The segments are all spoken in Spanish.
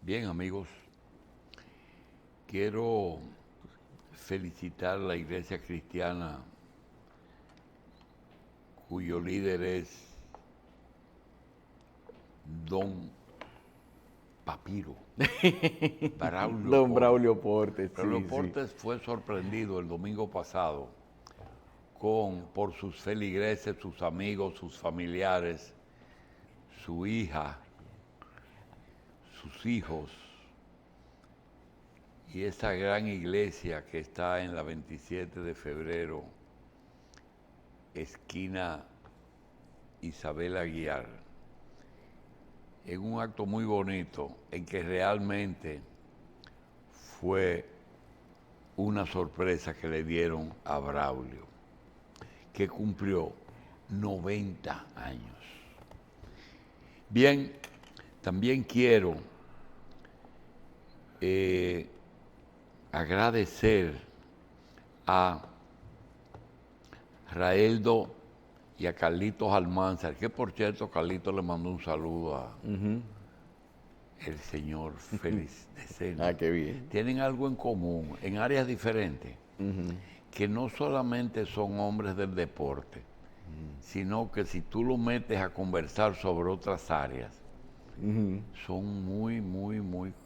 Bien, amigos, quiero felicitar a la Iglesia Cristiana cuyo líder es Don Papiro, Braulio Don Portes. Braulio Portes, Braulio sí, sí. Portes fue sorprendido el domingo pasado por sus feligreses, sus amigos, sus familiares, su hija, sus hijos y esa gran iglesia que está en la 27 de febrero, esquina Isabel Aguiar, en un acto muy bonito en que realmente fue una sorpresa que le dieron a Braulio, que cumplió 90 años. Bien, también quiero agradecer a Raeldo y a Carlitos Almanzar, que por cierto Carlitos le mandó un saludo a el señor Félix de Sena. Ah, qué bien. Tienen algo en común, en áreas diferentes, que no solamente son hombres del deporte, sino que si tú lo metes a conversar sobre otras áreas, son muy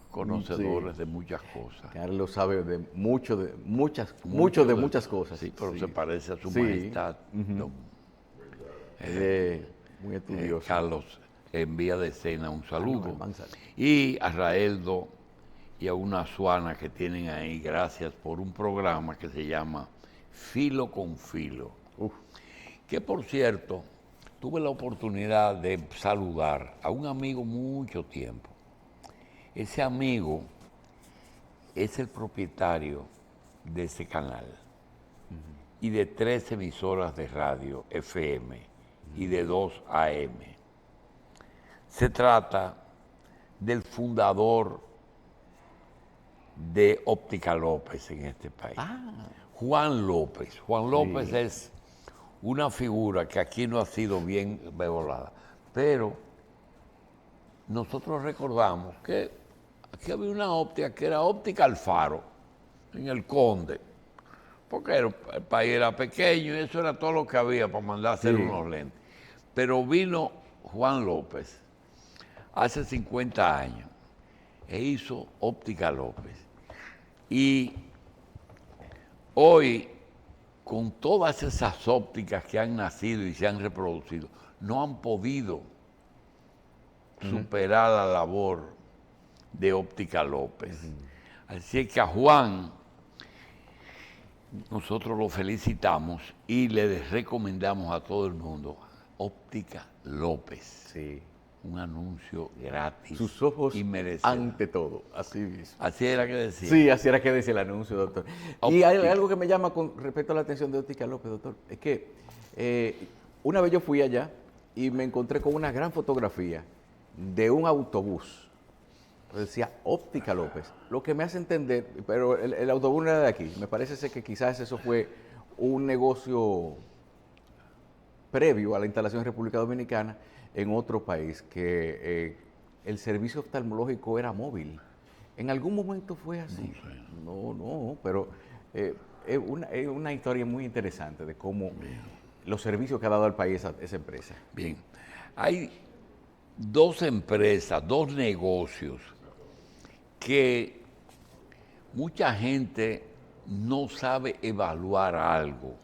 conocedores Sí. de muchas cosas. Carlos sabe de mucho de muchas cosas. Sí, pero Sí. se parece a su Sí. majestad, don Él es muy estudioso. Carlos envía de Sena un saludo. Almanzar. Y a Raeldo y a una Suana que tienen ahí, gracias por un programa que se llama Filo con Filo. Uf. Que por cierto, tuve la oportunidad de saludar a un amigo mucho tiempo. Ese amigo es el propietario de ese canal y de 3 emisoras de radio FM y de 2 AM. Se trata del fundador de Óptica López en este país. Juan López. Juan López es una figura que aquí no ha sido bien valorada, pero nosotros recordamos que aquí había una óptica que era Óptica Alfaro, en el Conde, porque el país era pequeño y eso era todo lo que había para mandar a hacer unos lentes. Pero vino Juan López hace 50 años e hizo Óptica López. Y hoy, con todas esas ópticas que han nacido y se han reproducido, no han podido superar la labor de Óptica López. Así que a Juan nosotros lo felicitamos y le recomendamos a todo el mundo Óptica López. Sí. Un anuncio gratis. Sus ojos y merecedor. ante todo, así mismo. Así era que decía. Sí, así era que decía el anuncio, doctor. Y hay algo que me llama con respecto a la atención de Óptica López, doctor. Es que una vez yo fui allá y me encontré con una gran fotografía de un autobús. Decía Óptica López. Lo que me hace entender, pero el autobús no era de aquí. Me parece ser que quizás eso fue un negocio previo a la instalación en República Dominicana en otro país, que el servicio oftalmológico era móvil. ¿En algún momento fue así? No, pero es una historia muy interesante de cómo los servicios que ha dado al país esa empresa. Bien, hay 2 empresas, 2 negocios que mucha gente no sabe evaluar algo,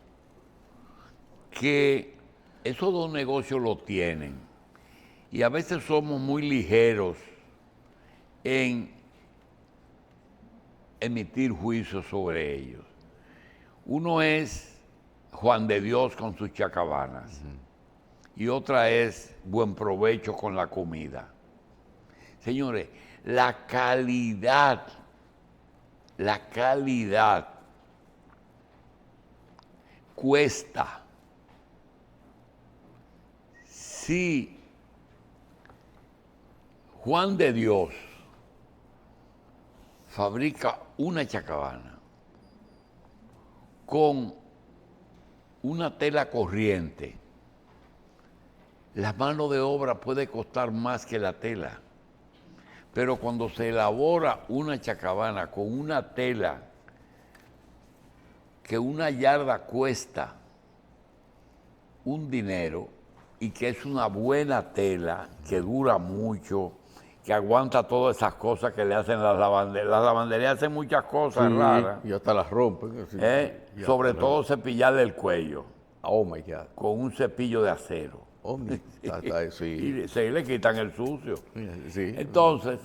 que esos 2 negocios lo tienen y a veces somos muy ligeros en emitir juicios sobre ellos. Uno es Juan de Dios con sus chacabanas y otra es Buen Provecho con la comida. Señores, la calidad cuesta. Si Juan de Dios fabrica una chacabana con una tela corriente, la mano de obra puede costar más que la tela. Pero cuando se elabora una chacabana con una tela que una yarda cuesta un dinero y que es una buena tela, que dura mucho, que aguanta todas esas cosas que le hacen las lavanderías. Las lavanderías hacen muchas cosas raras. Y hasta las rompen. Sobre todo cepillarle el cuello. Oh my God. Con un cepillo de acero. Oh, sí. Y se le quitan el sucio. Sí. Entonces,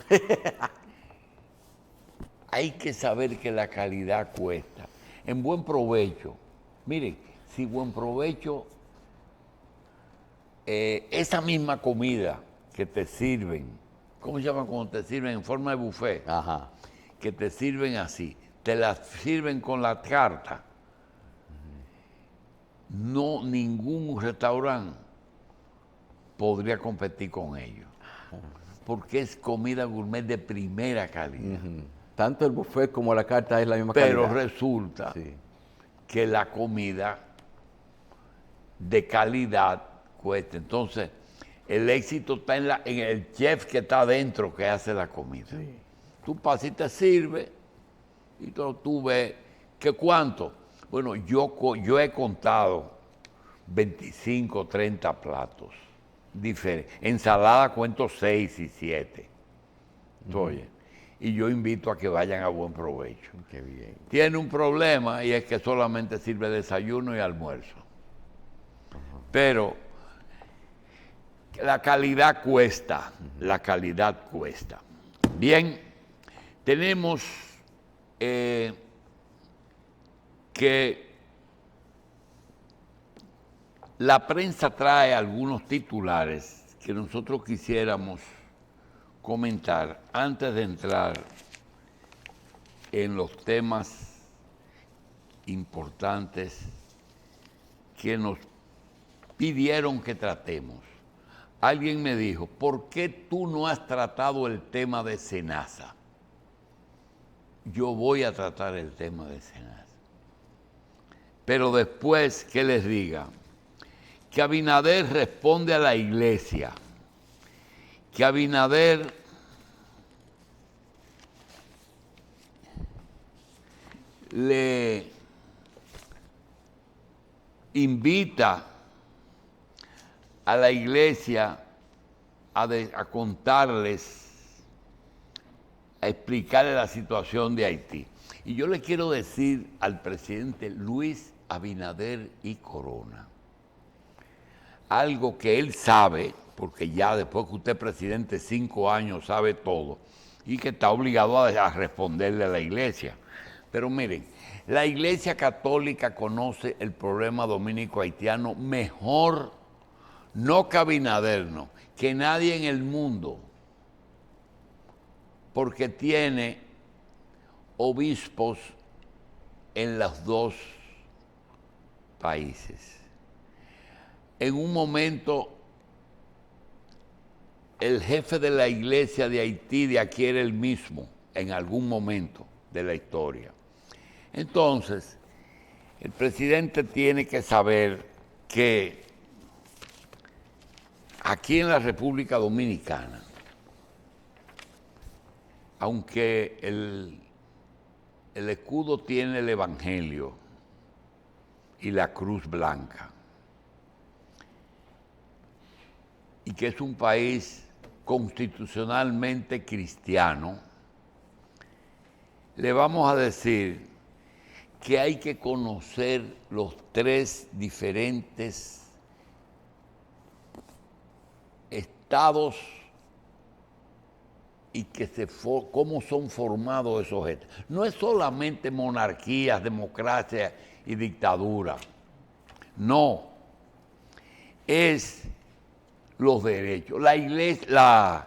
hay que saber que la calidad cuesta. En Buen Provecho, miren, si Buen Provecho, esa misma comida que te sirven, ¿cómo se llama cuando te sirven en forma de buffet? Ajá. Que te sirven así, te la sirven con la carta. No, ningún restaurante podría competir con ellos, porque es comida gourmet de primera calidad. Tanto el buffet como la carta es la misma calidad. Pero resulta que la comida de calidad cuesta. Entonces, el éxito está en el chef que está adentro que hace la comida. Sí. Tú pasas y te sirves y tú ves que cuánto. Bueno, yo he contado 25, 30 platos diferentes. Ensalada cuento 6 y 7. Oye, y yo invito a que vayan a Buen Provecho. Qué bien. Tiene un problema y es que solamente sirve desayuno y almuerzo. Pero la calidad cuesta, la calidad cuesta. Bien, tenemos que la prensa trae algunos titulares que nosotros quisiéramos comentar antes de entrar en los temas importantes que nos pidieron que tratemos. Alguien me dijo, ¿por qué tú no has tratado el tema de Senasa? Yo voy a tratar el tema de Senasa. Pero después que les diga que Abinader responde a la iglesia, que Abinader le invita a la iglesia a contarles, a explicarle la situación de Haití. Y yo le quiero decir al presidente Luis Abinader y Corona algo que él sabe, porque ya después que usted es presidente 5 años sabe todo, y que está obligado a responderle a la iglesia. Pero miren, la iglesia católica conoce el problema dominico-haitiano mejor, no que Abinader, no, que nadie en el mundo, porque tiene obispos en los dos países. En un momento, el jefe de la iglesia de Haití de aquí era el mismo, en algún momento de la historia. Entonces, el presidente tiene que saber que aquí en la República Dominicana, aunque el escudo tiene el Evangelio y la cruz blanca, y que es un país constitucionalmente cristiano, le vamos a decir que hay que conocer los 3 diferentes estados y cómo son formados esos estados. No es solamente monarquías, democracia y dictadura. No. Es los derechos. La iglesia,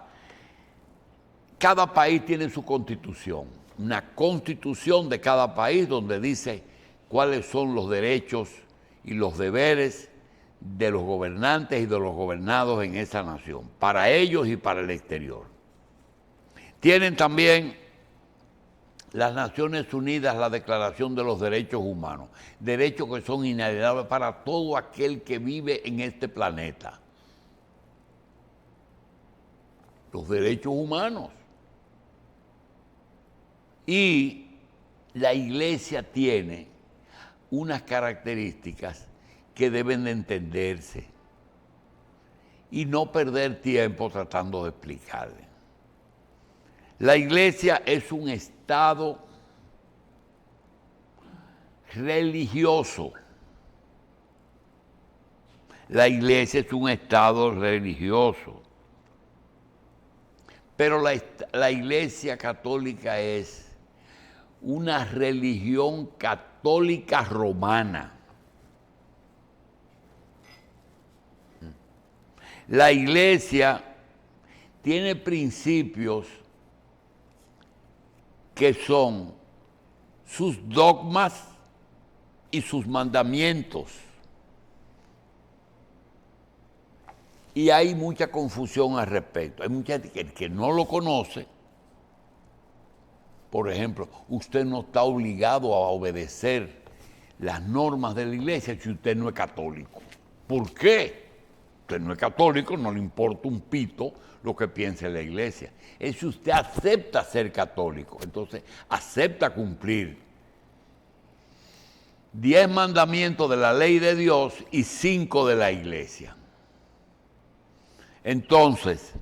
cada país tiene su constitución, una constitución de cada país donde dice cuáles son los derechos y los deberes de los gobernantes y de los gobernados en esa nación, para ellos y para el exterior. Tienen también las Naciones Unidas la Declaración de los Derechos Humanos, derechos que son inalienables para todo aquel que vive en este planeta. Los derechos humanos. Y la iglesia tiene unas características que deben de entenderse y no perder tiempo tratando de explicarle. La iglesia es un estado religioso. La iglesia es un estado religioso. Pero la iglesia católica es una religión católica romana. La iglesia tiene principios que son sus dogmas y sus mandamientos. Y hay mucha confusión al respecto. Hay mucha gente que no lo conoce. Por ejemplo, usted no está obligado a obedecer las normas de la iglesia si usted no es católico. ¿Por qué? Usted no es católico, no le importa un pito lo que piense la iglesia. Es si usted acepta ser católico, entonces acepta cumplir 10 mandamientos de la ley de Dios y 5 de la iglesia. Entonces,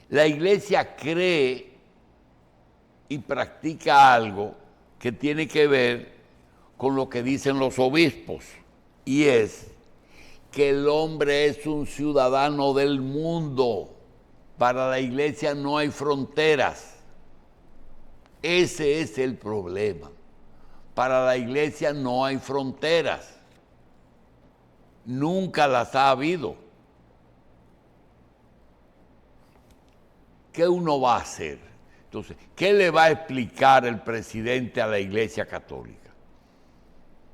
la iglesia cree y practica algo que tiene que ver con lo que dicen los obispos, y es que el hombre es un ciudadano del mundo. Para la iglesia no hay fronteras. Ese es el problema. Para la iglesia no hay fronteras. Nunca las ha habido. ¿Qué uno va a hacer? Entonces, ¿qué le va a explicar el presidente a la iglesia católica?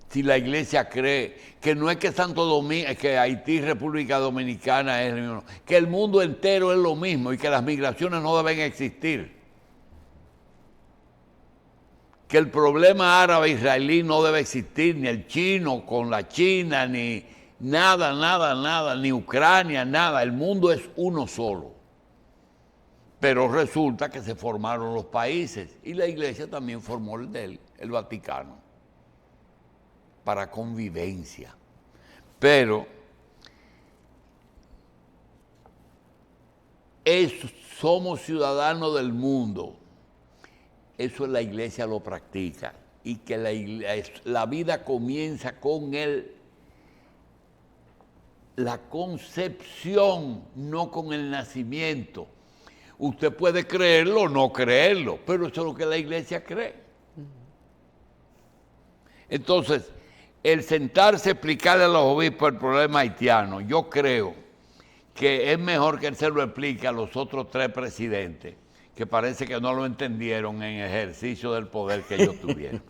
Si la iglesia cree que no es que Santo Domingo, que Haití, República Dominicana es el mismo, que el mundo entero es lo mismo y que las migraciones no deben existir. Que el problema árabe-israelí no debe existir, ni el chino con la China, ni nada, ni Ucrania, nada. El mundo es uno solo. Pero resulta que se formaron los países y la iglesia también formó el Vaticano, para convivencia. Pero somos ciudadanos del mundo. Eso la iglesia lo practica. Y que la vida comienza con la concepción, no con el nacimiento. Usted puede creerlo o no creerlo, pero eso es lo que la iglesia cree. Entonces, el sentarse a explicarle a los obispos el problema haitiano, yo creo que es mejor que él se lo explique a los otros 3 presidentes, que parece que no lo entendieron en ejercicio del poder que ellos tuvieron.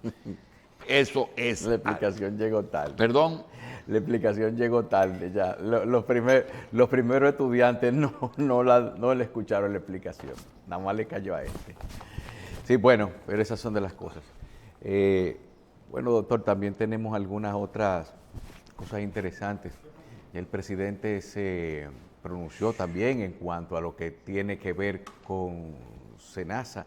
Eso es... La explicación llegó tarde. ¿Perdón? La explicación llegó tarde ya. Los primeros estudiantes no le escucharon la explicación. Nada más le cayó a este. Sí, bueno, pero esas son de las cosas. Bueno, doctor, también tenemos algunas otras cosas interesantes. El presidente se pronunció también en cuanto a lo que tiene que ver con SENASA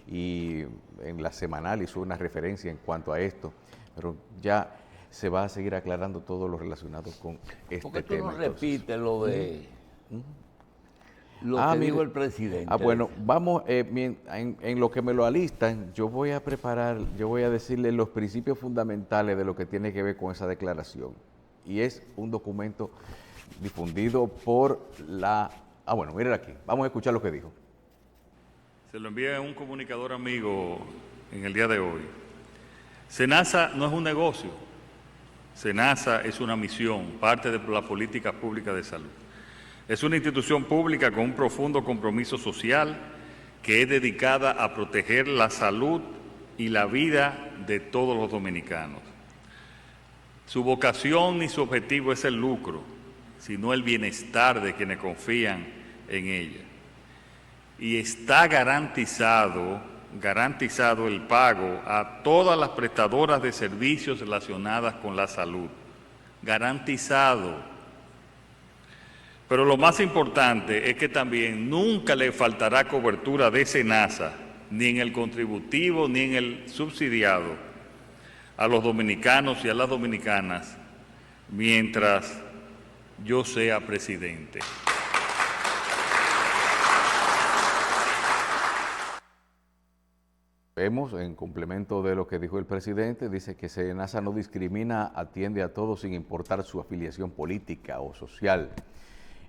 y en la semanal hizo una referencia en cuanto a esto, pero ya se va a seguir aclarando todo lo relacionado con este tema. ¿Por qué tú no entonces repites lo de lo que dijo el presidente? Bueno, vamos, en lo que me lo alistan, yo voy a decirle los principios fundamentales de lo que tiene que ver con esa declaración. Y es un documento difundido por la... bueno, miren aquí, vamos a escuchar lo que dijo. Se lo envía a un comunicador amigo en el día de hoy. SENASA no es un negocio. SENASA es una misión, parte de la política pública de salud. Es una institución pública con un profundo compromiso social que es dedicada a proteger la salud y la vida de todos los dominicanos. Su vocación y su objetivo es el lucro, sino el bienestar de quienes confían en ella. Y está garantizado el pago a todas las prestadoras de servicios relacionadas con la salud. Garantizado. Pero lo más importante es que también nunca le faltará cobertura de SENASA ni en el contributivo, ni en el subsidiado a los dominicanos y a las dominicanas mientras yo sea presidente. Vemos, en complemento de lo que dijo el presidente, dice que SENASA no discrimina, atiende a todos sin importar su afiliación política o social.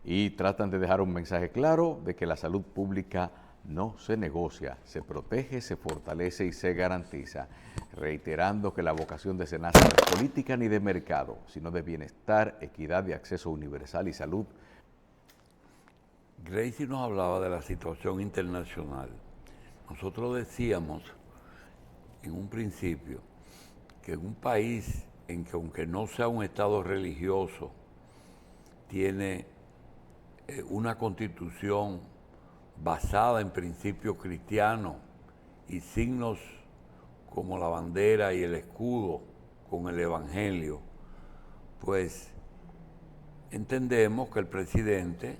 Y tratan de dejar un mensaje claro de que la salud pública no se negocia, se protege, se fortalece y se garantiza, reiterando que la vocación de SENASA no es política ni de mercado, sino de bienestar, equidad de acceso universal y salud. Gracie nos hablaba de la situación internacional. Nosotros decíamos en un principio que un país en que, aunque no sea un estado religioso, tiene una constitución basada en principios cristianos y signos como la bandera y el escudo con el evangelio, pues entendemos que el presidente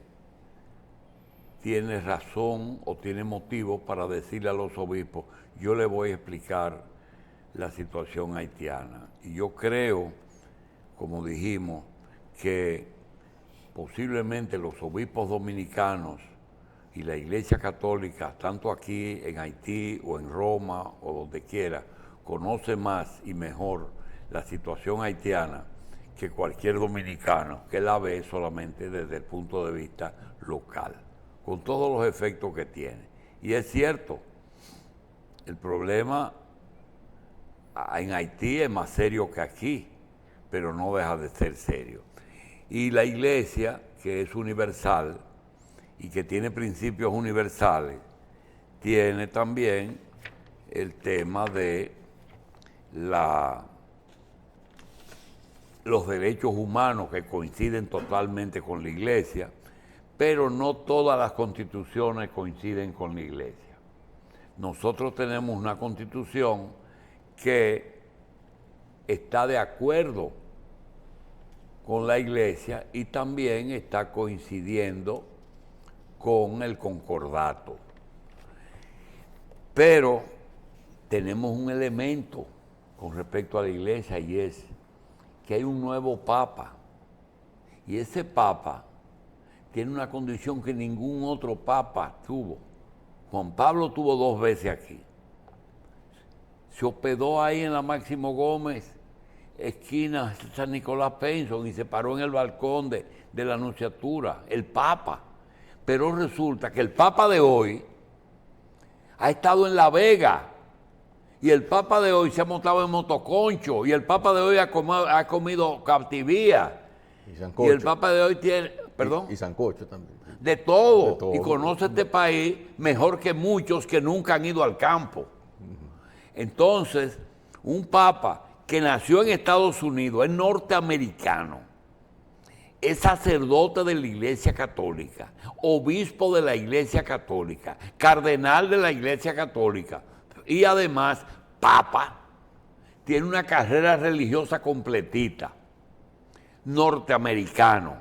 tiene razón o tiene motivo para decirle a los obispos: yo le voy a explicar la situación haitiana. Y yo creo, como dijimos, que posiblemente los obispos dominicanos y la Iglesia Católica, tanto aquí en Haití o en Roma o donde quiera, conoce más y mejor la situación haitiana que cualquier dominicano que la ve solamente desde el punto de vista local, con todos los efectos que tiene. Y es cierto, el problema en Haití es más serio que aquí, pero no deja de ser serio. Y la Iglesia, que es universal y que tiene principios universales, tiene también el tema de los derechos humanos, que coinciden totalmente con la Iglesia, pero no todas las constituciones coinciden con la Iglesia. Nosotros tenemos una constitución que está de acuerdo con la Iglesia y también está coincidiendo con el concordato. Pero tenemos un elemento con respecto a la Iglesia, y es que hay un nuevo Papa, y ese Papa tiene una condición que ningún otro Papa tuvo. Juan Pablo tuvo 2 veces aquí. Se hospedó ahí en la Máximo Gómez, esquina San Nicolás Penson, y se paró en el balcón de la Anunciatura, el Papa. Pero resulta que el Papa de hoy ha estado en La Vega, y el Papa de hoy se ha montado en motoconcho, y el Papa de hoy ha comido captivía. Y sancocho. Y el Papa de hoy tiene, perdón, Y sancocho también. de todo, De todo. y conoce este país mejor que muchos que nunca han ido al campo. Entonces, un Papa que nació en Estados Unidos, es norteamericano, es sacerdote de la Iglesia Católica, obispo de la Iglesia Católica, cardenal de la Iglesia Católica y además Papa, tiene una carrera religiosa completita, norteamericano,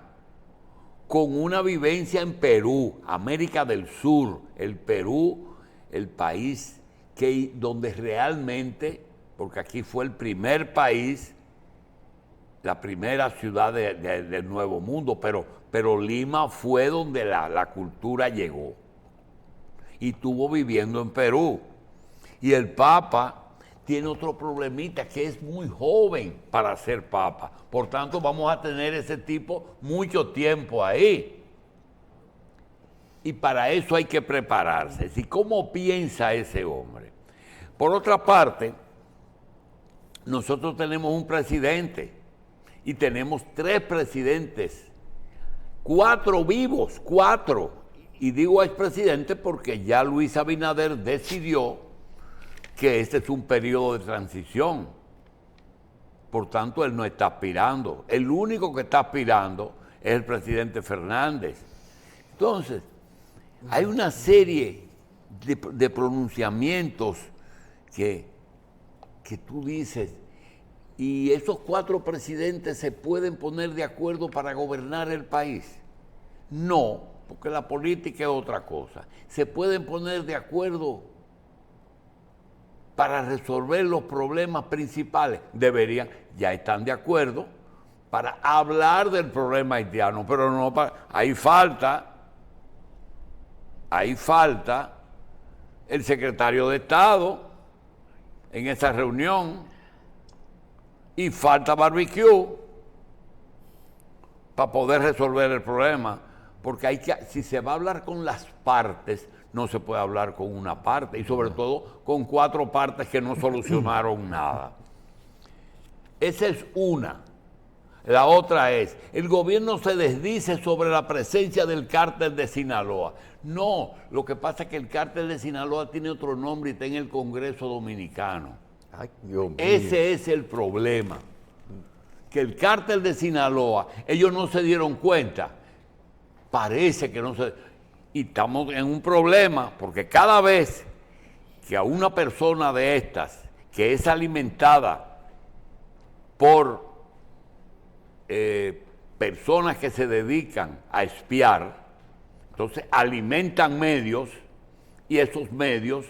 con una vivencia en Perú, América del Sur, el Perú, el país donde realmente, porque aquí fue el primer país, la primera ciudad del Nuevo Mundo, pero Lima fue donde la cultura llegó. Y estuvo viviendo en Perú. Y el Papa tiene otro problemita, que es muy joven para ser Papa. Por tanto, vamos a tener ese tipo mucho tiempo ahí. Y para eso hay que prepararse. ¿Y cómo piensa ese hombre? Por otra parte, nosotros tenemos un presidente y tenemos 3 presidentes, 4 vivos, 4. Y digo expresidente porque ya Luis Abinader decidió que este es un periodo de transición. Por tanto, él no está aspirando. El único que está aspirando es el presidente Fernández. Entonces, hay una serie de pronunciamientos que tú dices, ¿y esos 4 presidentes se pueden poner de acuerdo para gobernar el país? No, porque la política es otra cosa. Se pueden poner de acuerdo para resolver los problemas principales. Deberían, ya están de acuerdo, para hablar del problema haitiano, pero no para... Ahí falta el secretario de Estado en esa reunión y falta barbecue para poder resolver el problema, porque si se va a hablar con las partes, no se puede hablar con una parte, y sobre todo con 4 partes que no solucionaron nada. Esa es una. La otra es, el gobierno se desdice sobre la presencia del cártel de Sinaloa. No, lo que pasa es que el cártel de Sinaloa tiene otro nombre y está en el Congreso Dominicano. Ay, Dios mío. Ese es el problema. Que el cártel de Sinaloa, ellos no se dieron cuenta. Parece que no se... Y estamos en un problema, porque cada vez que a una persona de estas, que es alimentada por personas que se dedican a espiar, entonces alimentan medios y esos medios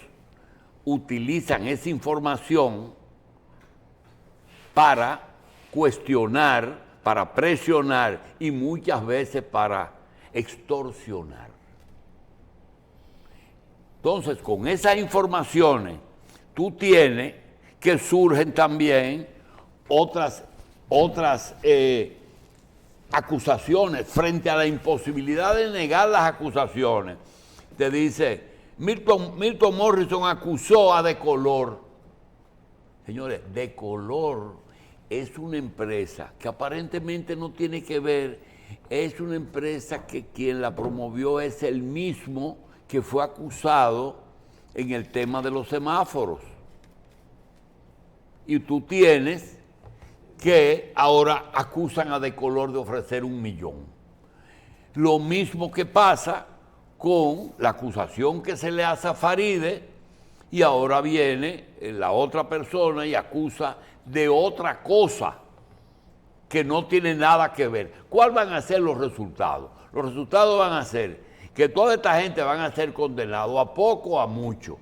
utilizan esa información para cuestionar, para presionar y muchas veces para extorsionar. Entonces, con esas informaciones, tú tienes que surgen también otras acusaciones. Frente a la imposibilidad de negar las acusaciones, te dice, Milton Morrison acusó a Decolor. Señores, Decolor es una empresa que aparentemente no tiene que ver, es una empresa que quien la promovió es el mismo que fue acusado en el tema de los semáforos. Y tú tienes que ahora acusan a Decolor de ofrecer $1 millón. Lo mismo que pasa con la acusación que se le hace a Faride, y ahora viene la otra persona y acusa de otra cosa que no tiene nada que ver. ¿Cuáles van a ser los resultados? Los resultados van a ser que toda esta gente van a ser condenados a poco o a mucho,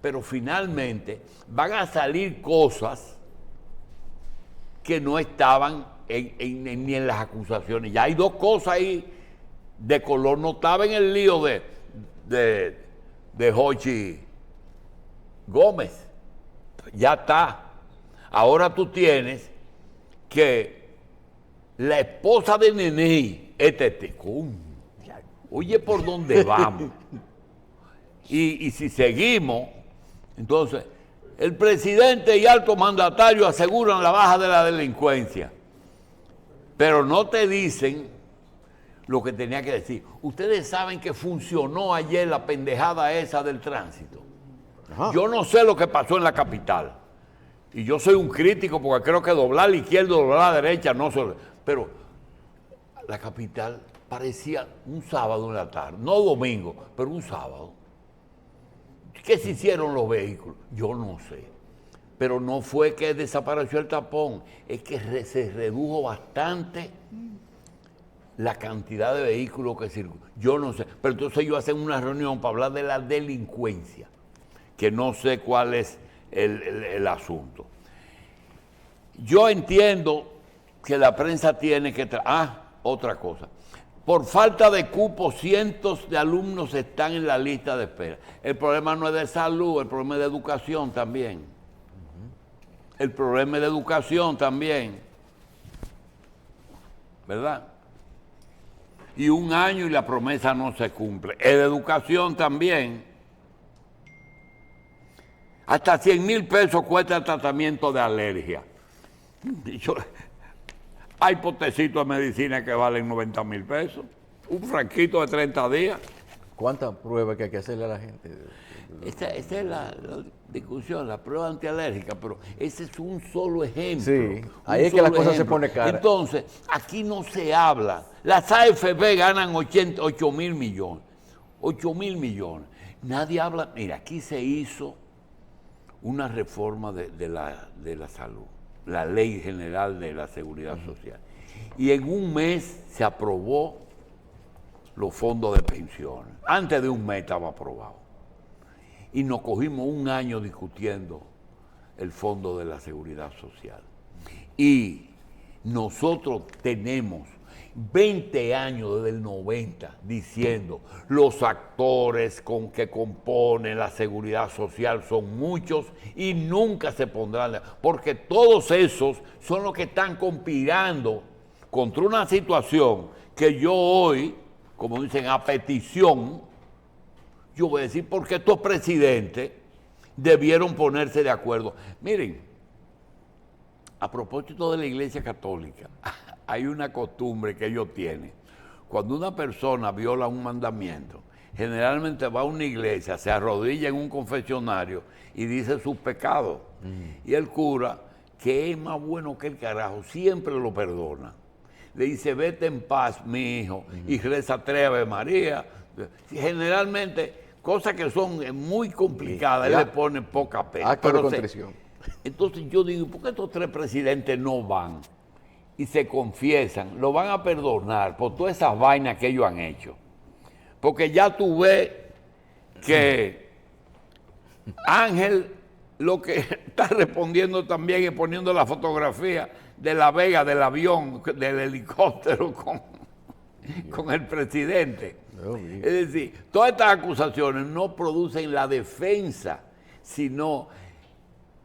pero finalmente van a salir cosas que no estaban ni en las acusaciones. Ya hay 2 cosas ahí. Decolor no estaba en el lío de Jochi Gómez. Ya está. Ahora tú tienes que la esposa de Neney es testigo. Oye, ¿por dónde vamos? Y si seguimos, entonces, el presidente y alto mandatario aseguran la baja de la delincuencia, pero no te dicen lo que tenía que decir. Ustedes saben que funcionó ayer la pendejada esa del tránsito. Ajá. Yo no sé lo que pasó en la capital, y yo soy un crítico porque creo que doblar a la izquierda, doblar a la derecha, no solo, pero la capital parecía un sábado en la tarde, no domingo, pero un sábado. ¿Qué se hicieron los vehículos? Yo no sé. Pero no fue que desapareció el tapón, es que se redujo bastante la cantidad de vehículos que circulan. Yo no sé. Pero entonces ellos hacen una reunión para hablar de la delincuencia, que no sé cuál es el asunto. Yo entiendo que la prensa tiene que... otra cosa. Por falta de cupo, cientos de alumnos están en la lista de espera. El problema no es de salud, el problema es de educación también. El problema es de educación también. ¿Verdad? Y 1 año y la promesa no se cumple. Es de educación también. Hasta 100,000 pesos cuesta el tratamiento de alergia. Hay potecitos de medicina que valen 90,000 pesos. Un franquito de 30 días. ¿Cuántas pruebas que hay que hacerle a la gente? Esa es la discusión, la prueba antialérgica, pero ese es un solo ejemplo. Sí, ahí es que la cosa se pone cara. Entonces, aquí no se habla. Las AFP ganan 8,000 millones. 8,000 millones. Nadie habla. Mira, aquí se hizo una reforma de la salud, la Ley General de la Seguridad Social. Y en 1 mes se aprobó los fondos de pensiones. Antes de 1 mes estaba aprobado. y nos cogimos un año discutiendo el Fondo de la Seguridad Social. Y nosotros tenemos 20 años desde el 90 diciendo los actores que componen la seguridad social son muchos y nunca se pondrán, porque todos esos son los que están conspirando contra una situación que yo hoy, como dicen, a petición, yo voy a decir, porque estos presidentes debieron ponerse de acuerdo. Miren, a propósito de la Iglesia Católica, hay una costumbre que ellos tienen. Cuando una persona viola un mandamiento, generalmente va a una iglesia, se arrodilla en un confesionario y dice sus pecados. Y el cura, que es más bueno que el carajo, siempre lo perdona. Le dice, vete en paz, mi hijo, y reza 3 Ave María. Generalmente, cosas que son muy complicadas, él le pone poca pena. Acto de contrición. Entonces yo digo, ¿por qué estos 3 presidentes no van y se confiesan? Lo van a perdonar por todas esas vainas que ellos han hecho. Porque ya tú ves que Ángel lo que está respondiendo también es poniendo la fotografía de La Vega, del avión, del helicóptero con el presidente. Es decir, todas estas acusaciones no producen la defensa, sino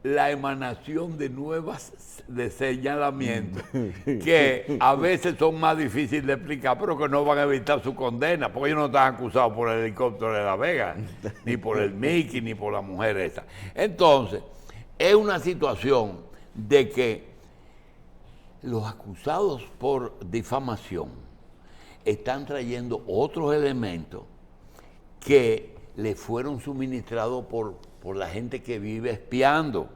la emanación de nuevas señalamientos que a veces son más difíciles de explicar, pero que no van a evitar su condena, porque ellos no están acusados por el helicóptero de La Vega, ni por el Mickey, ni por la mujer esa. Entonces, es una situación de que los acusados por difamación están trayendo otros elementos que le fueron suministrados por la gente que vive espiando.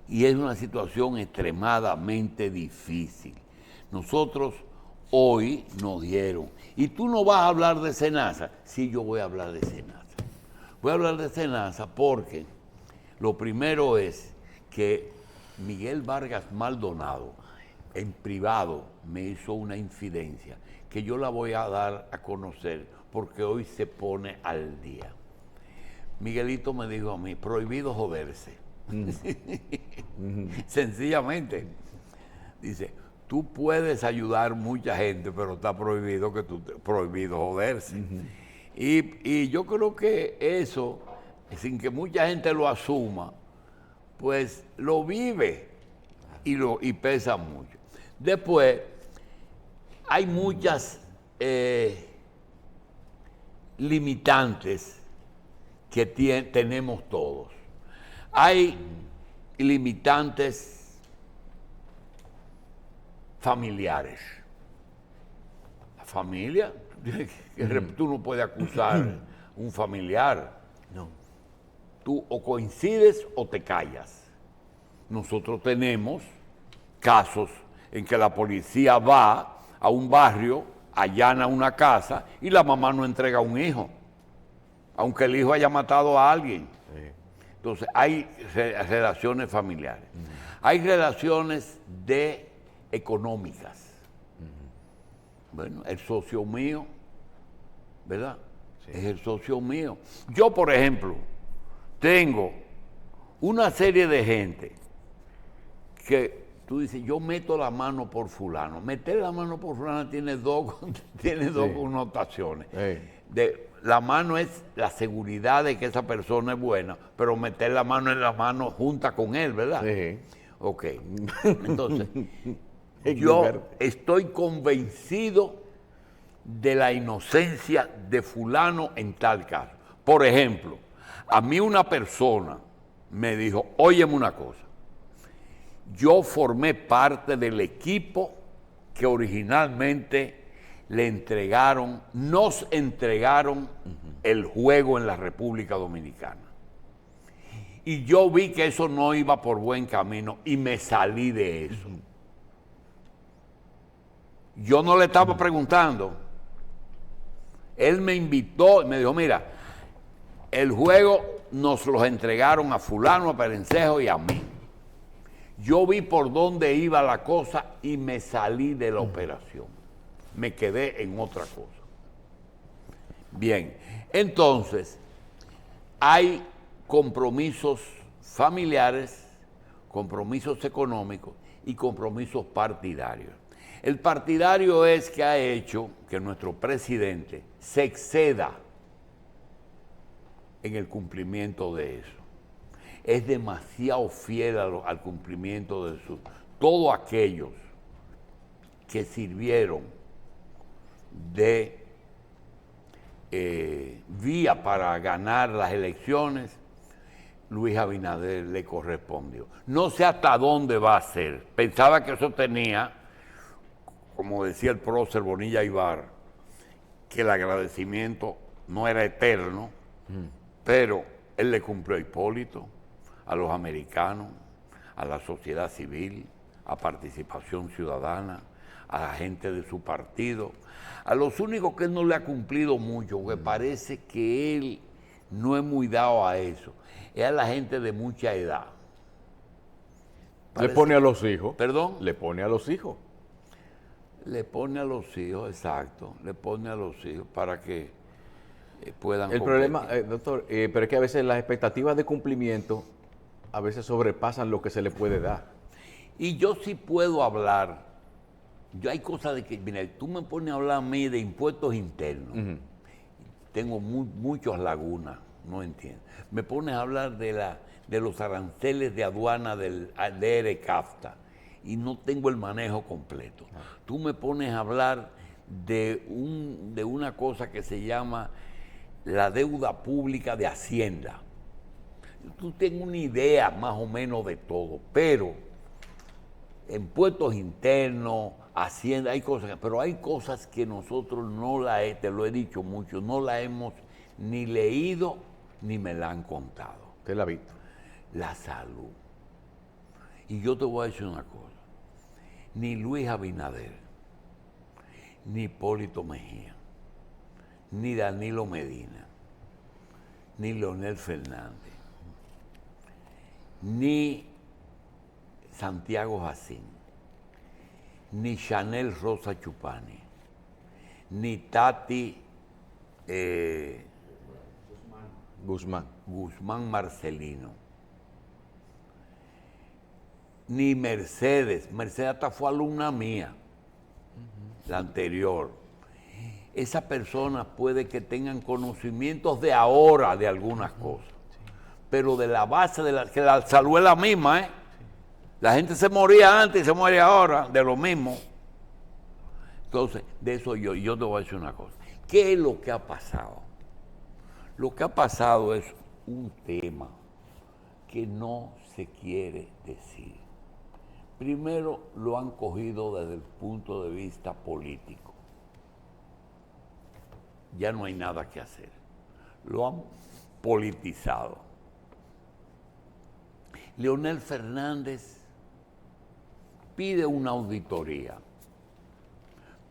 Y es una situación extremadamente difícil. Nosotros hoy nos dieron, y tú no vas a hablar de Senasa. Sí, yo voy a hablar de Senasa. Voy a hablar de Senasa porque lo primero es que Miguel Vargas Maldonado, en privado, me hizo una infidencia que yo la voy a dar a conocer porque hoy se pone al día. Miguelito me dijo a mí, prohibido joderse. Sencillamente. Dice, tú puedes ayudar mucha gente, pero está prohibido prohibido joderse. Y yo creo que eso, sin que mucha gente lo asuma, pues lo vive y pesa mucho. Después, hay muchas limitantes que tenemos todos. Hay limitantes familiares. La familia, tú no puedes acusar a un familiar. No. Tú o coincides o te callas. Nosotros tenemos casos en que la policía va a un barrio, allana una casa y la mamá no entrega a un hijo, aunque el hijo haya matado a alguien. Sí. Entonces, hay relaciones familiares. Hay relaciones económicas. Bueno, el socio mío, ¿verdad? Sí. Es el socio mío. Yo, por ejemplo, tengo una serie de gente que tú dices, yo meto la mano por fulano. Meter la mano por fulano tiene dos connotaciones. Sí. La mano es la seguridad de que esa persona es buena, pero meter la mano en la mano junta con él, ¿verdad? Sí. Ok. Entonces, yo estoy convencido de la inocencia de fulano en tal caso. Por ejemplo, a mí una persona me dijo, óyeme una cosa, yo formé parte del equipo que originalmente nos entregaron el juego en la República Dominicana. Y yo vi que eso no iba por buen camino y me salí de eso. Yo no le estaba preguntando. Él me invitó y me dijo, mira, el juego nos lo entregaron a fulano, a Perencejo y a mí. Yo vi por dónde iba la cosa y me salí de la operación. Me quedé en otra cosa. Bien, entonces, hay compromisos familiares, compromisos económicos y compromisos partidarios. El partidario es que ha hecho que nuestro presidente se exceda en el cumplimiento de eso. Es demasiado fiel al cumplimiento de todos aquellos que sirvieron de vía para ganar las elecciones. Luis Abinader le correspondió. No sé hasta dónde va a ser. Pensaba que eso tenía, como decía el prócer Bonilla Ibar, que el agradecimiento no era eterno, pero él le cumplió a Hipólito, a los americanos, a la sociedad civil, a Participación Ciudadana, a la gente de su partido. A los únicos que él no le ha cumplido mucho, porque parece que él no es muy dado a eso, es a la gente de mucha edad. Le pone a los hijos. ¿Perdón? Le pone a los hijos. Le pone a los hijos, exacto, le pone a los hijos para que puedan El competir. problema, doctor, pero es que a veces las expectativas de cumplimiento a veces sobrepasan lo que se le puede dar. Y yo sí puedo hablar, yo hay cosas de que, mira, tú me pones a hablar a mí de impuestos internos, tengo muchas lagunas, no entiendo. Me pones a hablar de los aranceles de aduana del ERE-CAFTA y no tengo el manejo completo. Tú me pones a hablar de una cosa que se llama la deuda pública de Hacienda. Tú tienes una idea más o menos de todo, pero impuestos internos, Hacienda, hay cosas, pero hay cosas que nosotros te lo he dicho mucho, no la hemos ni leído ni me la han contado. Usted la ha visto. La salud. Y yo te voy a decir una cosa, ni Luis Abinader, ni Hipólito Mejía, ni Danilo Medina, ni Leonel Fernández, ni Santiago Jacín, ni Chanel Rosa Chupani, ni Tati Guzmán Marcelino, ni Mercedes hasta fue alumna mía, la anterior. Esas personas puede que tengan conocimientos de ahora de algunas cosas, pero de la base que la salud es la misma, ¿eh? La gente se moría antes y se muere ahora de lo mismo. Entonces, de eso yo te voy a decir una cosa. ¿Qué es lo que ha pasado? Lo que ha pasado es un tema que no se quiere decir. Primero lo han cogido desde el punto de vista político. Ya no hay nada que hacer. Lo han politizado. Leonel Fernández pide una auditoría,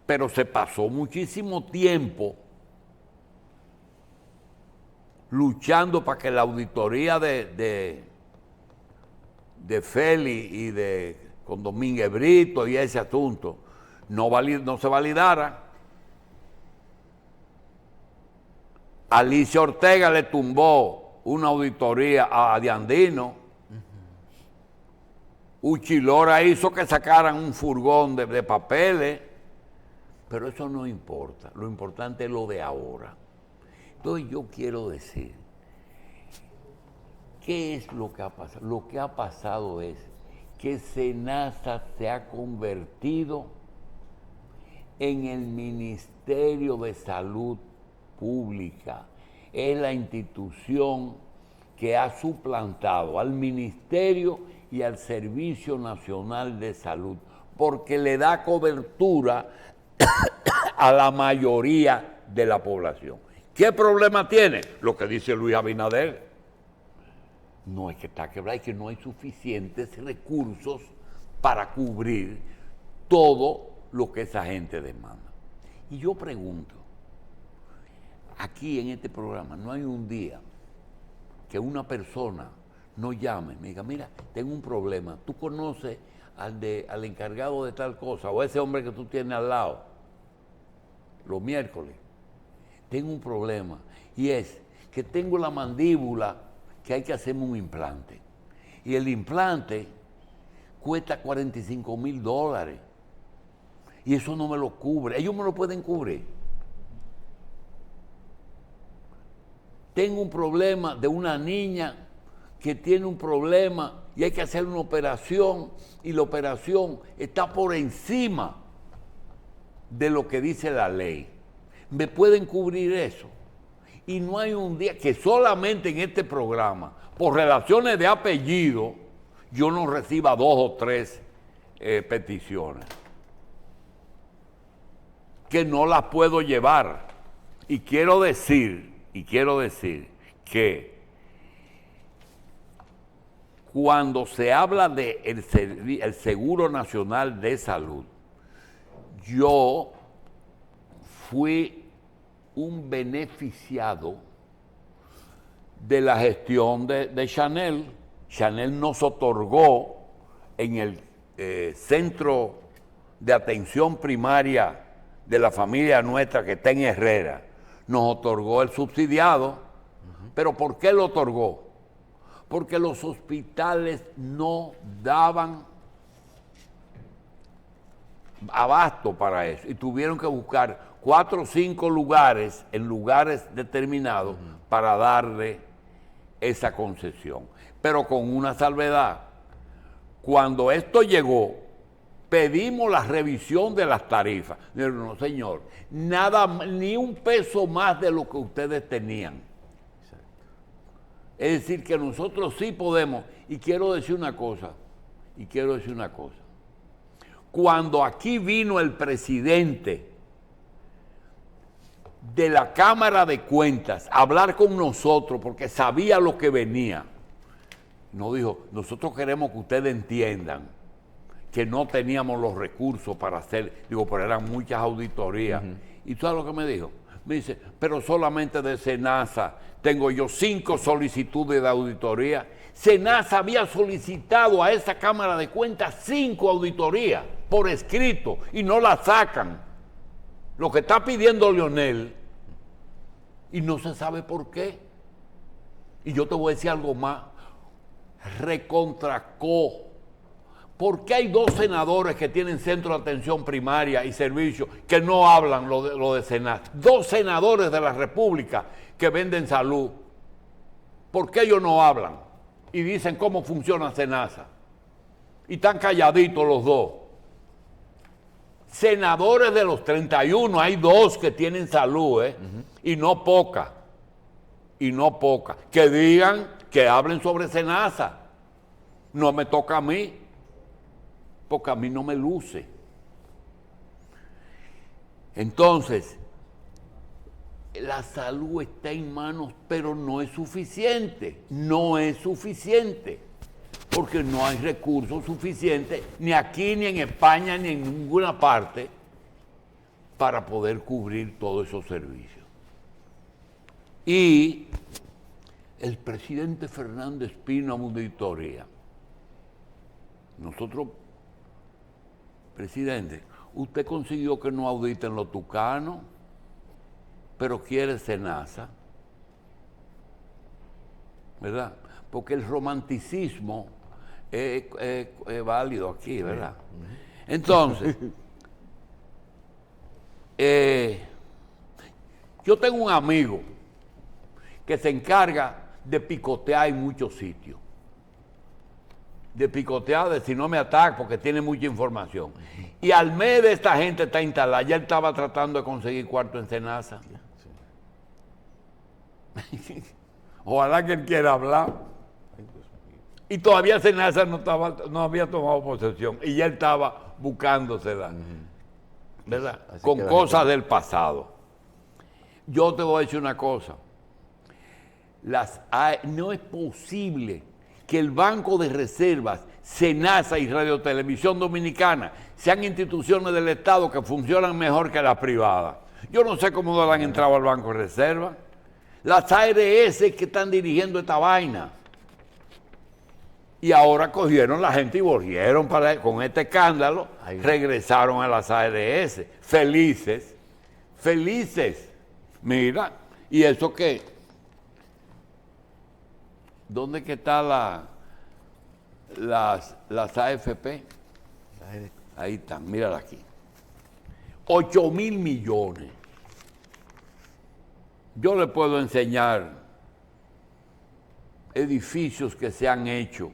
pero se pasó muchísimo tiempo luchando para que la auditoría de Félix y con Domínguez Brito y ese asunto no se validara. Alicia Ortega le tumbó una auditoría a Diandino. Uchilora hizo que sacaran un furgón de papeles, pero eso no importa. Lo importante es lo de ahora. Entonces yo quiero decir, ¿qué es lo que ha pasado? Lo que ha pasado es que SENASA se ha convertido en el Ministerio de Salud Pública. Es la institución que ha suplantado al Ministerio y al Servicio Nacional de Salud, porque le da cobertura a la mayoría de la población. ¿Qué problema tiene? Lo que dice Luis Abinader. No es que está quebrado, es que no hay suficientes recursos para cubrir todo lo que esa gente demanda. Y yo pregunto, aquí en este programa no hay un día que una persona no llame, me diga, mira, tengo un problema, tú conoces al encargado de tal cosa, o ese hombre que tú tienes al lado, los miércoles, tengo un problema, y es que tengo la mandíbula que hay que hacerme un implante. Y el implante cuesta $45,000. Y eso no me lo cubre. Ellos me lo pueden cubrir. Tengo un problema de una niña que tiene un problema y hay que hacer una operación y la operación está por encima de lo que dice la ley. ¿Me pueden cubrir eso? Y no hay un día que solamente en este programa, por relaciones de apellido, yo no reciba 2 o 3 peticiones. Que no las puedo llevar. Y quiero decir que cuando se habla de el Seguro Nacional de Salud, yo fui un beneficiado de la gestión de Chanel. Chanel nos otorgó en el Centro de Atención Primaria de la familia nuestra que está en Herrera, nos otorgó el subsidiado. ¿Pero por qué lo otorgó? Porque los hospitales no daban abasto para eso y tuvieron que buscar 4 o 5 lugares en lugares determinados para darle esa concesión. Pero con una salvedad. Cuando esto llegó, pedimos la revisión de las tarifas. Dijeron, no, señor, nada, ni un peso más de lo que ustedes tenían. Es decir, que nosotros sí podemos. Y quiero decir una cosa. Cuando aquí vino el presidente de la Cámara de Cuentas a hablar con nosotros, porque sabía lo que venía, nos dijo, nosotros queremos que ustedes entiendan que no teníamos los recursos para hacer, pero eran muchas auditorías. ¿Y tú sabes lo que me dijo? Me dice, pero solamente de SENASA tengo yo 5 solicitudes de auditoría. SENASA había solicitado a esa Cámara de Cuentas 5 auditorías por escrito y no la sacan. Lo que está pidiendo Leonel y no se sabe por qué. Y yo te voy a decir algo más. Recontracó. ¿Por qué hay 2 senadores que tienen centro de atención primaria y servicio que no hablan lo de SENASA? 2 senadores de la República que venden salud. ¿Por qué ellos no hablan? Y dicen cómo funciona SENASA. Y están calladitos los 2. Senadores de los 31, hay 2 que tienen salud, y no poca. Que digan, que hablen sobre SENASA. No me toca a mí, porque a mí no me luce. Entonces, la salud está en manos, pero no es suficiente. Porque no hay recursos suficientes, ni aquí, ni en España, ni en ninguna parte, para poder cubrir todos esos servicios. Y el presidente Fernández Pino auditoría. Nosotros, presidente, usted consiguió que no auditen los tucanos, pero quiere SENASA, ¿verdad? Porque el romanticismo es válido aquí, ¿verdad? Entonces, yo tengo un amigo que se encarga de picotear en muchos sitios. De picotear, de si no me ataca, porque tiene mucha información. Y al mes de esta gente está instalada, ya él estaba tratando de conseguir cuarto en SENASA. Ojalá que él quiera hablar. Y todavía SENASA no había tomado posesión. Y ya él estaba buscándosela. ¿Verdad? Así con cosas del pasado. Yo te voy a decir una cosa. No es posible que el Banco de Reservas, SENASA y Radio Televisión Dominicana sean instituciones del Estado que funcionan mejor que las privadas. Yo no sé cómo no le han entrado al Banco de Reservas. Las ARS que están dirigiendo esta vaina. Y ahora cogieron la gente y volvieron con este escándalo, regresaron a las ARS. Felices. Mira, y eso que ¿Dónde que está las AFP? Ahí están, mírala aquí. 8.000 millones. Yo le puedo enseñar edificios que se han hecho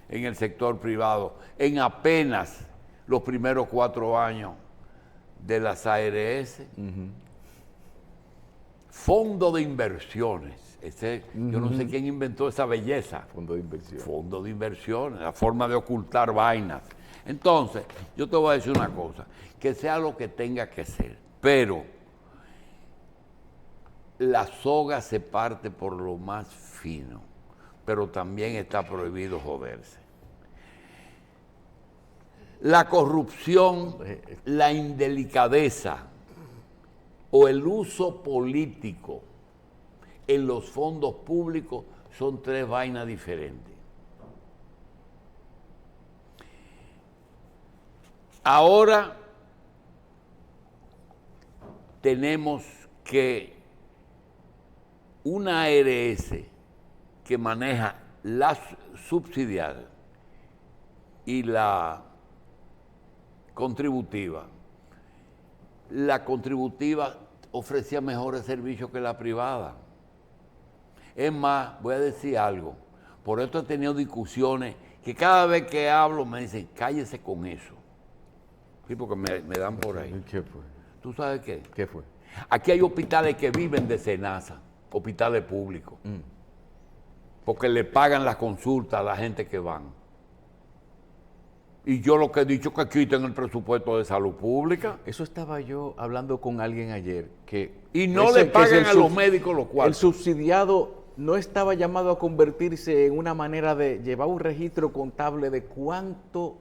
en el sector privado en apenas los primeros 4 años de las ARS. Fondo de inversiones. Yo no sé quién inventó esa belleza. Fondo de inversión. Fondo de inversiones, la forma de ocultar vainas. Entonces, yo te voy a decir una cosa, que sea lo que tenga que ser, pero la soga se parte por lo más fino, pero también está prohibido joderse. La corrupción, la indelicadeza o el uso político en los fondos públicos son 3 vainas diferentes. Ahora tenemos que una ARS que maneja la subsidiaria y la contributiva ofrecía mejores servicios que la privada. Es más, voy a decir algo, por esto he tenido discusiones que cada vez que hablo me dicen, cállese con eso. Sí, porque me dan por ahí. ¿Qué fue? ¿Tú sabes qué? ¿Qué fue? Aquí hay hospitales que viven de SENASA, hospitales públicos, porque le pagan las consultas a la gente que van. Y yo lo que he dicho es que quiten el presupuesto de salud pública. Eso estaba yo hablando con alguien ayer, que... Y no le pagan a los médicos los cuartos. El subsidiado no estaba llamado a convertirse en una manera de llevar un registro contable de cuánto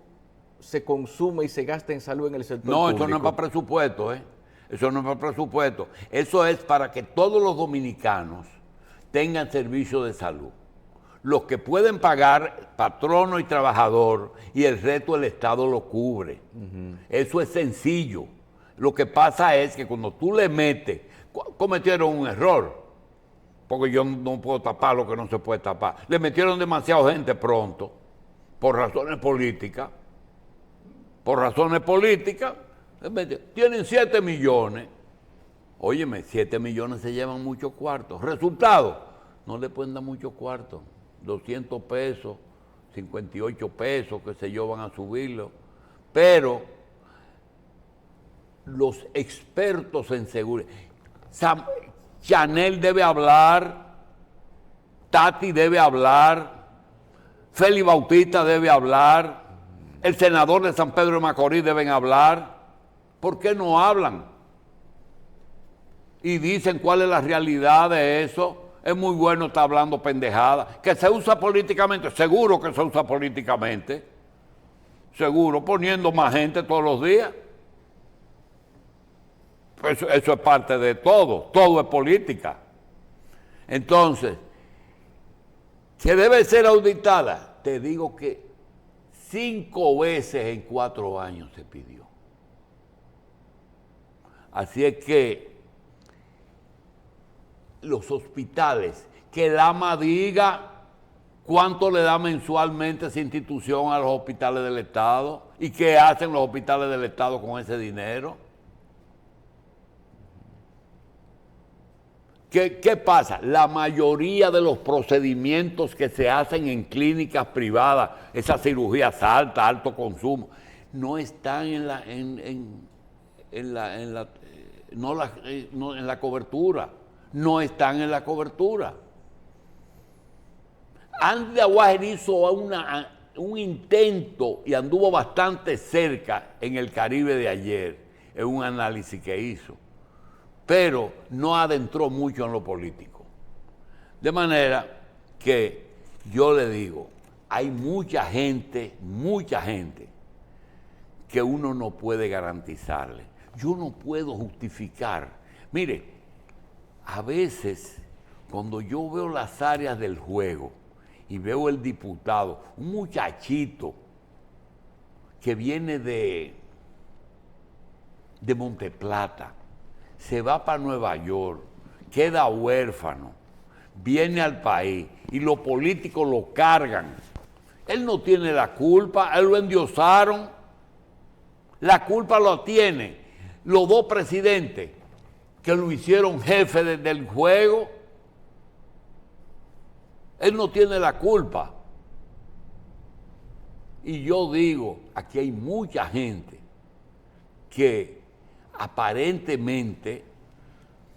se consume y se gasta en salud en el sector público. No, eso no es para presupuesto, ¿eh? Eso no es para presupuesto. Eso es para que todos los dominicanos tengan servicio de salud. Los que pueden pagar, patrono y trabajador, y el resto el Estado lo cubre. Eso es sencillo. Lo que pasa es que cuando tú le metes, cometieron un error, porque yo no puedo tapar lo que no se puede tapar. Le metieron demasiada gente pronto, por razones políticas. Por razones políticas, tienen 7 millones. Óyeme, 7 millones se llevan muchos cuartos. Resultado, no le pueden dar muchos cuartos. 200 pesos, 58 pesos, qué sé yo, van a subirlo. Pero los expertos en seguridad, Chanel debe hablar, Tati debe hablar, Félix Bautista debe hablar, el senador de San Pedro de Macorís deben hablar. ¿Por qué no hablan? Y dicen cuál es la realidad de eso. Es muy bueno estar hablando pendejada. Que se usa políticamente, seguro que se usa políticamente. Seguro, poniendo más gente todos los días. Pues eso es parte de todo es política. Entonces, ¿que debe ser auditada? Te digo que 5 veces en 4 años se pidió. Así es que los hospitales, que el AMA diga cuánto le da mensualmente esa institución a los hospitales del Estado y qué hacen los hospitales del Estado con ese dinero. ¿Qué pasa? La mayoría de los procedimientos que se hacen en clínicas privadas, esas cirugías altas, alto consumo, no están en la cobertura. No están en la cobertura. Andy Aguajer hizo un intento y anduvo bastante cerca en el Caribe de ayer, en un análisis que hizo, pero no adentró mucho en lo político. De manera que yo le digo, hay mucha gente que uno no puede garantizarle. Yo no puedo justificar. Mire, a veces, cuando yo veo las áreas del juego y veo el diputado, un muchachito que viene de Monteplata, se va para Nueva York, queda huérfano, viene al país y los políticos lo cargan. Él no tiene la culpa, él lo endiosaron. La culpa lo tiene los dos presidentes que lo hicieron jefe del juego. Él no tiene la culpa. Y yo digo, aquí hay mucha gente que aparentemente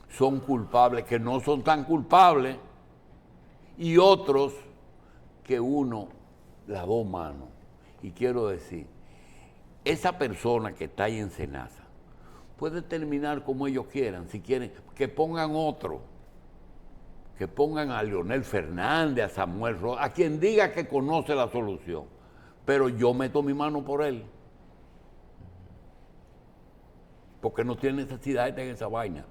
son culpables, que no son tan culpables, y otros que uno las dos manos. Y quiero decir, esa persona que está ahí en Senasa puede terminar como ellos quieran, si quieren, que pongan otro, que pongan a Leonel Fernández, a Samuel Rojas, a quien diga que conoce la solución, pero yo meto mi mano por él, porque no tiene necesidad de tener esa vaina.